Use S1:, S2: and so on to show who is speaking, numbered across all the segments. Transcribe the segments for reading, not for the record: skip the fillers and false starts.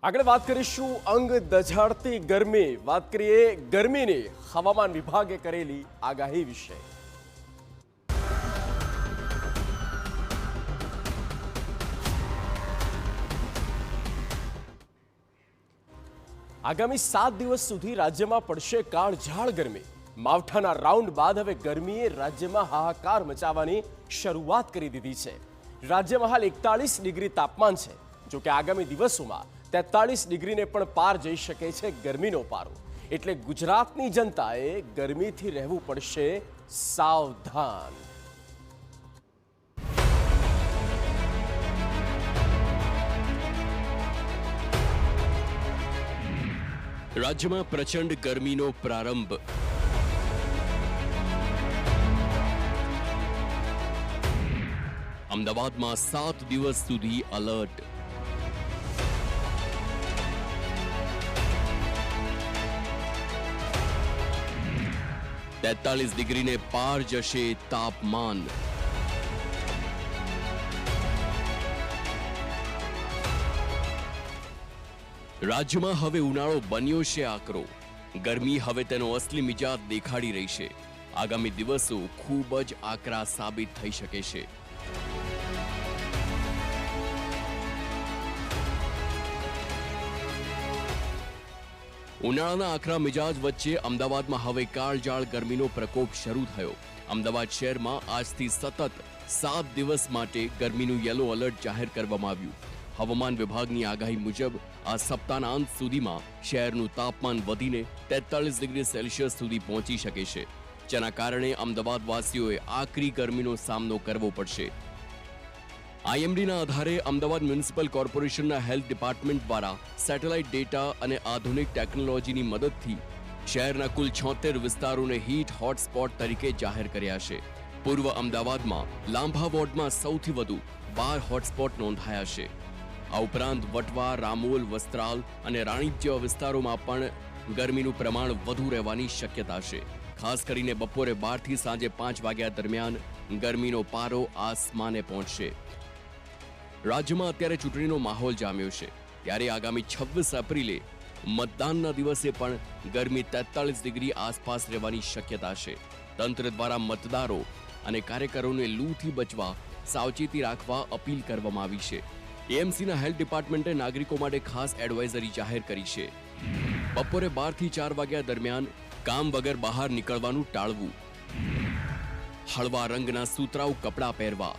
S1: આગળ વાત કરીશું અંગ દઝાડતી ગરમી. વાત કરીએ ગરમીની હવામાન વિભાગે કરેલી આગાહી વિશે. આગામી 7 દિવસ સુધી રાજ્યમાં પડશે કાળઝાળ ગરમી. માવઠાના રાઉન્ડ બાદ હવે ગરમીએ રાજ્યમાં હાહાકાર મચાવવાની શરૂઆત કરી દીધી છે. રાજ્યમાં હાલ 41 ડિગ્રી તાપમાન છે. જો કે આગામી દિવસોમાં 43 ડિગ્રીને પણ પાર જઈ શકે છે ગરમીનો પારો. એટલે ગુજરાતની જનતાએ ગરમીથી રહેવું પડશે સાવધાન.
S2: રાજ્યમાં પ્રચંડ ગરમીનો પ્રારંભ. અમદાવાદમાં 7 દિવસ સુધી એલર્ટ. તેતાલીસ ડિગ્રીને પાર જશે તાપમાન. રાજ્યમાં હવે ઉનાળો બન્યો છે આકરો. ગરમી હવે તેનો અસલી મિજાજ દેખાડી રહી છે. આગામી દિવસો ખૂબ જ આકરા સાબિત થઈ શકે છે. ઉનાળાના આકરા મિજાજ વચ્ચે અમદાવાદમાં હવે કાળઝાળ ગરમીનો પ્રકોપ શરૂ થયો. અમદાવાદ શહેરમાં આજથી સતત 7 દિવસ માટે ગરમીનું યલો એલર્ટ જાહેર કરવામાં આવ્યું. હવામાન વિભાગની આગાહી મુજબ આ સપ્તાહના અંત સુધીમાં શહેરનું તાપમાન વધીને 43 ડિગ્રી સેલ્સિયસ સુધી પહોંચી શકે છે, જેના કારણે અમદાવાદવાસીઓએ આકરી ગરમીનો સામનો કરવો પડશે. આઈએમડીના આધારે અમદાવાદ મ્યુનિસિપલ કોર્પોરેશનના હેલ્થ ડિપાર્ટમેન્ટ દ્વારા સેટેલાઇટ ડેટા અને આધુનિક ટેકનોલોજીની મદદથી શહેરના કુલ 76 વિસ્તારોને હીટ હોટસ્પોટ તરીકે જાહેર કર્યા છે. પૂર્વ અમદાવાદમાં લાંભા વોર્ડમાં સૌથી વધુ 12 હોટસ્પોટ નોંધાયા છે. આ ઉપરાંત વટવા, રામોલ, વસ્ત્રાલ અને રાણીપ જેવા વિસ્તારોમાં પણ ગરમીનું પ્રમાણ વધુ રહેવાની શક્યતા છે. ખાસ કરીને બપોરે 12 થી સાંજે 5 વાગ્યા દરમિયાન ગરમીનો પારો આસમાને પહોંચશે. રાજ્યમાં અત્યારે ચૂંટણીનો માહોલ જામ્યો છે, ત્યારે આગામી 26 એપ્રિલે મતદાનના દિવસે પણ ગરમી 43 ડિગ્રી આસપાસ રહેવાની શક્યતા છે. તંત્ર દ્વારા મતદારો અને કાર્યકરોને લૂથી બચવા સાવચેતી રાખવા અપીલ કરવામાં આવી છે. એએમસીના હેલ્થ ડિપાર્ટમેન્ટે નાગરિકો માટે ખાસ એડવાઇઝરી જાહેર કરી છે. બપોરે 12 થી 4 વાગ્યા દરમિયાન કામ વગર બહાર નીકળવાનું ટાળવું. હળવા રંગના સુતરાઉ કપડાં પહેરવા.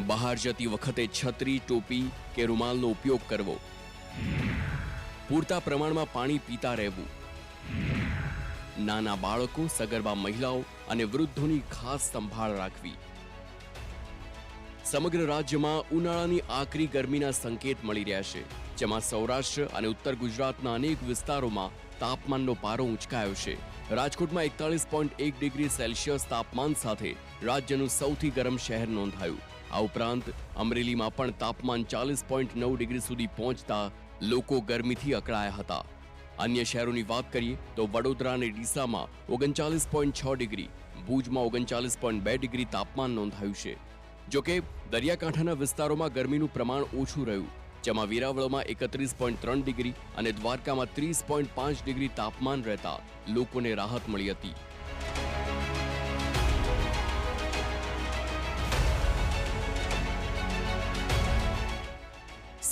S2: બહાર જતી વખતે છત્રી, ટોપી કે રૂમાલનો ઉપયોગ કરવો. પૂરતા પ્રમાણમાં પાણી પીતા રહેવું. નાના બાળકો, સગર્ભા મહિલાઓ અને વૃદ્ધોની ખાસ સંભાળ રાખવી. સમગ્ર રાજ્યમાં ઉનાળાની આકરી ગરમીના સંકેત મળી રહ્યા છે, જેમાં સૌરાષ્ટ્ર અને ઉત્તર ગુજરાતના અનેક વિસ્તારોમાં તાપમાનનો પારો ઊંચકાયો છે. રાજકોટમાં 41.1 ડિગ્રી સેલ્સિયસ તાપમાન સાથે રાજ્યનું સૌથી ગરમ શહેર નોંધાયું. આ ઉપરાંત અમરેલીમાં પણ તાપમાન 40.9 ડિગ્રી સુધી પહોંચતા લોકો ગરમીથી અકળાયા હતા. અન્ય શહેરોની વાત કરીએ તો વડોદરા અને ડીસામાં 39.6 ડિગ્રી, ભુજમાં 39.2 ડિગ્રી તાપમાન નોંધાયું છે. જોકે દરિયાકાંઠાના વિસ્તારોમાં ગરમીનું પ્રમાણ ઓછું રહ્યું, જેમાં વેરાવળમાં 31.3 ડિગ્રી અને દ્વારકામાં 30.5 ડિગ્રી તાપમાન રહેતા લોકોને રાહત મળી હતી.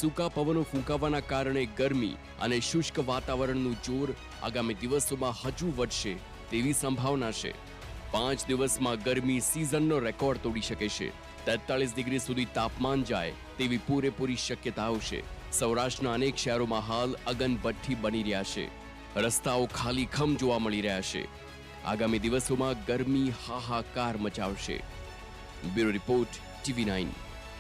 S2: સૂકા પવનો ફૂંકાવાના કારણે ગરમી અને શુષ્ક વાતાવરણનું જોર આગામી દિવસોમાં હજુ વધશે તેવી સંભાવના છે. 5 દિવસમાં ગરમી સિઝનનો રેકોર્ડ તોડી શકે છે. 43 ડિગ્રી સુધી તાપમાન જાય તેવી પૂરેપૂરી શક્યતાઓ છે. સૌરાષ્ટ્રના અનેક શહેરોમાં હાલ અગનભઠ્ઠી બની રહ્યા છે. રસ્તાઓ ખાલીખમ જોવા મળી રહ્યા છે. આગામી દિવસોમાં ગરમી હાહાકાર મચાવશે. Bureau report, TV9.